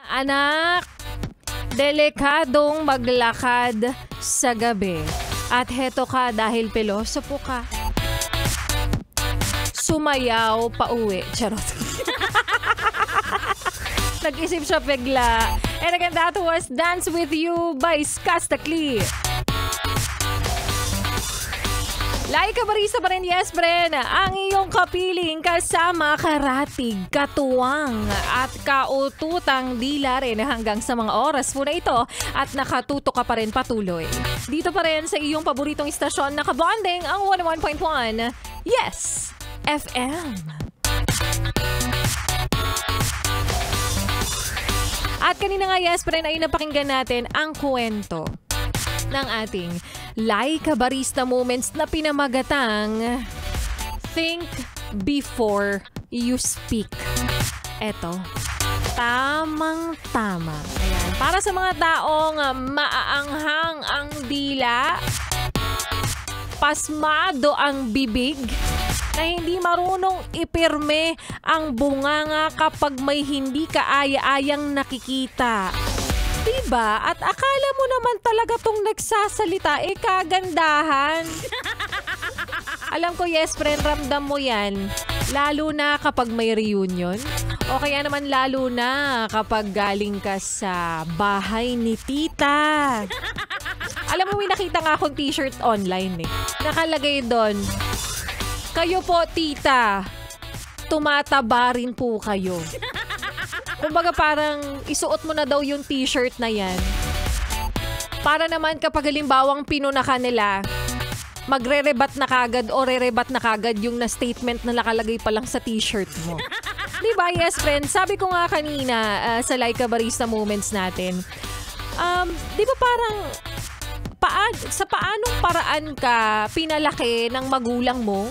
Anak, delikadong maglakad sa gabi. At heto ka dahil pilosopo ka. Sumayaw pa uwi. Charot. Nag-isip siya bigla. And again, that was Dance With You by Skastakli. Laika Barista pa rin, yes, friend. Ang iyong kapiling kasama karatig, katuwang at kaututang dila rin hanggang sa mga oras po na ito at nakatuto ka pa rin patuloy. Dito pa rin sa iyong paboritong istasyon na kabonding ang 101.1 Yes FM. At kanina nga, yes, friend, ay napakinggan natin ang kwento ng ating Laika Barista moments na pinamagatang Think Before You Speak. Eto, tamang-tama. Ayan. Para sa mga taong maaanghang ang dila, pasmado ang bibig, na hindi marunong ipirme ang bunganga kapag may hindi kaaya-ayang nakikita. Diba? At akala mo naman talaga tong nagsasalita, kagandahan. Alam ko, yes, friend, ramdam mo yan. Lalo na kapag may reunion. O kaya naman lalo na kapag galing ka sa bahay ni tita. Alam mo, may nakita nga akong t-shirt online eh. Nakalagay doon, kayo po, tita, tumataba rin po kayo. Kumbaga parang isuot mo na daw yung t-shirt na yan. Para naman kapag halimbawang pinuna ka nila, magre-rebat na kagad o re-rebat na kagad yung na statement na nakalagay pa lang sa t-shirt mo. Diba, yes, friend? Sabi ko nga kanina sa Laika Barista moments natin, di ba parang sa paanong paraan ka pinalaki ng magulang mo?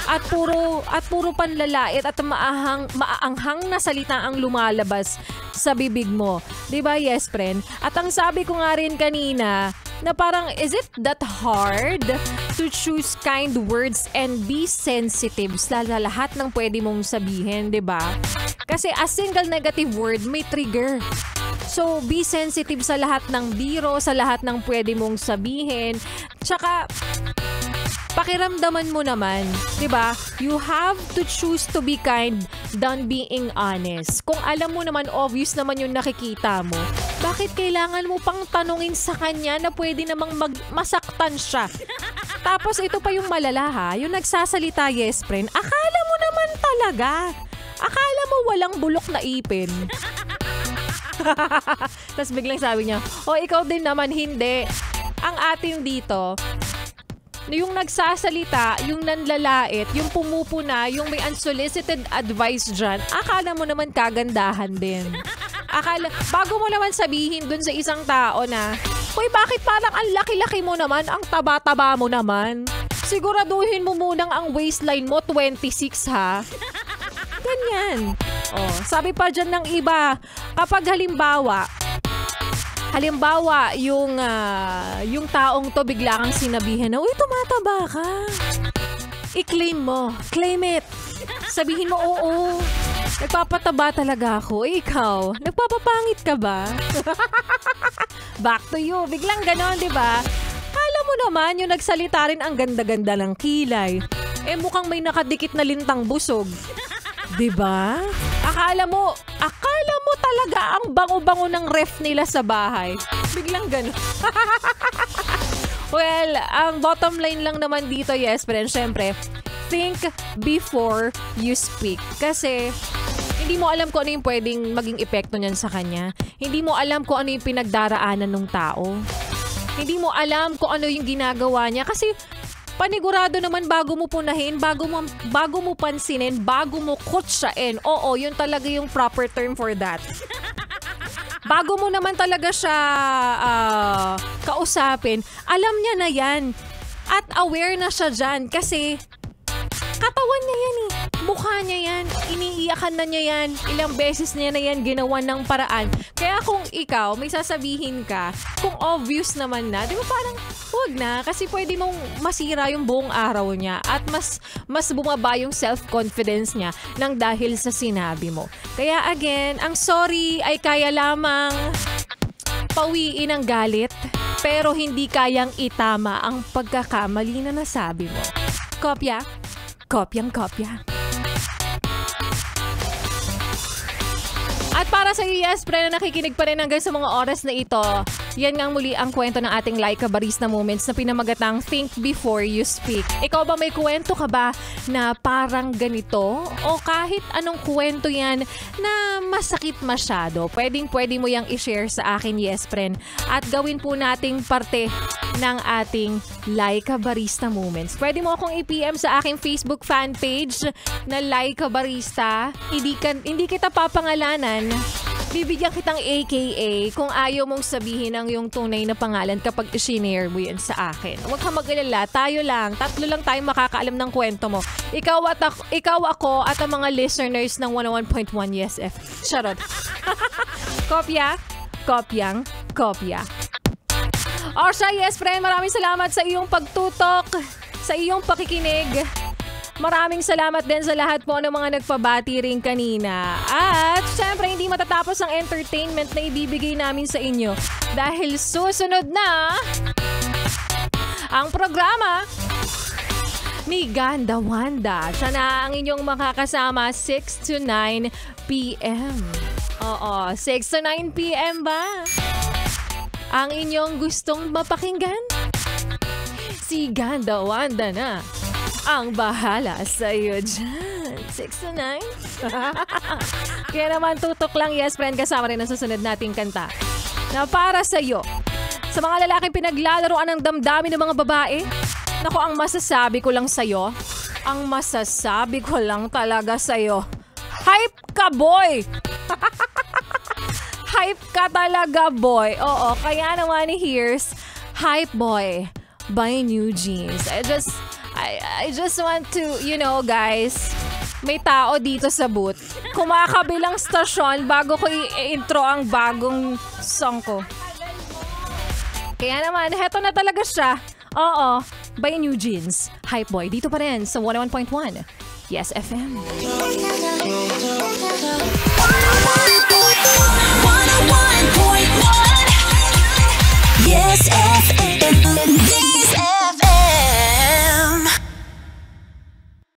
At puro panlalait at maaanghang na salita ang lumalabas sa bibig mo. 'Di ba, yes, friend? At ang sabi ko nga rin kanina, na parang is it that hard to choose kind words and be sensitive sa lahat ng pwede mong sabihin, 'di ba? Kasi a single negative word may trigger. So, be sensitive sa lahat ng biro, sa lahat ng pwede mong sabihin. Tsaka pakiramdaman mo naman, 'di ba? You have to choose to be kind than being honest. Kung alam mo naman, obvious naman yung nakikita mo, bakit kailangan mo pang tanungin sa kanya na pwede namang masaktan siya? Tapos ito pa yung malala ha, yung nagsasalita, yes, friend. Akala mo naman talaga. Akala mo walang bulok na ipin. Tapos biglang sabi niya, ikaw din naman, hindi. Ang ating dito, yung nagsasalita, yung nanlalait, yung pumupuna, yung may unsolicited advice dyan, akala mo naman kagandahan din. Bago mo naman sabihin dun sa isang tao na, uy, bakit parang ang laki-laki mo naman, ang taba-taba mo naman? Siguraduhin mo munang ang waistline mo 26 ha. Ganyan. Sabi pa dyan ng iba, kapag halimbawa, yung taong to bigla kang sinabihan na, uy, tumataba ka. I-claim mo. Claim it. Sabihin mo, oo. Nagpapataba talaga ako. Ikaw, nagpapapangit ka ba? Back to you. Biglang ganon, di ba? Kala mo naman, yung nagsalita rin ang ganda-ganda ng kilay. Mukhang may nakadikit na lintang busog. Di ba? Akala mo talaga ang bango-bango ng ref nila sa bahay. Biglang gano'n. Well, ang bottom line lang naman dito, yes, friend, syempre, think before you speak. Kasi, hindi mo alam kung ano yung pwedeng maging epekto niyan sa kanya. Hindi mo alam kung ano yung pinagdaraanan ng tao. Hindi mo alam kung ano yung ginagawa niya. Kasi, panigurado naman bago mo punahin, bago mo pansinin, bago mo kutsyain. Oo, yun talaga yung proper term for that. Bago mo naman talaga siya kausapin, alam niya na yan. At aware na siya dyan kasi katawan niya yan eh. Mukha niya yan. Iniiyakan na niya yan. Ilang beses niya na yan ginawa ng paraan. Kaya kung ikaw, may sasabihin ka, kung obvious naman na, di ba parang huwag na. Kasi pwede mong masira yung buong araw niya at mas bumaba yung self-confidence niya nang dahil sa sinabi mo. Kaya again, ang sorry ay kaya lamang pawiin ang galit, pero hindi kayang itama ang pagkakamali na nasabi mo. Kopya? Kopyang-kopya. At para sa iyo, yes, pre, na nakikinig pa rin hanggang sa mga oras na ito, yan nga muli ang kwento ng ating Laika Barista Moments na pinamagatang Think Before You Speak. Ikaw ba may kwento ka ba na parang ganito? O kahit anong kwento yan na masakit masyado? Pwede mo yang i-share sa akin, yes, friend. At gawin po nating parte ng ating Laika Barista Moments. Pwede mo akong i-PM sa aking Facebook fan page na Laika Barista. Hindi kita papangalanan. Bibigyan kitang AKA kung ayaw mong sabihin ang iyong tunay na pangalan kapag i-share mo yan sa akin. Huwag kang mag-alala. Tayo lang. 3 lang tayo makakaalam ng kwento mo. Ikaw ako at ang mga listeners ng 101.1 Yes F. Charot. Kopya? Kopyang? Kopya. Orsha, yes friend, maraming salamat sa iyong pagtutok, sa iyong pakikinig. Maraming salamat din sa lahat po ng mga nagpabati rin kanina. At syempre, hindi matatapos ang entertainment na ibibigay namin sa inyo. Dahil susunod na ang programa ni Ganda Wanda. Siya na ang inyong makakasama 6 to 9 p.m. Oo, 6 to 9 p.m. ba? Ang inyong gustong mapakinggan? Si Ganda Wanda na ang bahala sa iyo dyan. 6 to 9? Kaya naman tutok lang, yes friend, kasama rin ang susunod nating kanta na para sa iyo. Sa mga lalaking pinaglalaroan ng damdamin ng mga babae, naku, ang masasabi ko lang sa'yo, ang masasabi ko lang talaga sa'yo, hype ka, boy! Hype ka talaga, boy. Oo, kaya naman here's Hype Boy by New Jeans. I just want to, you know, guys, may tao dito sa booth. Kumakabilang stasyon bago ko i-intro ang bagong song ko. Kaya naman, heto na talaga siya. Oo, by New Jeans. Hype Boy, dito pa rin sa 101.1 Yes FM.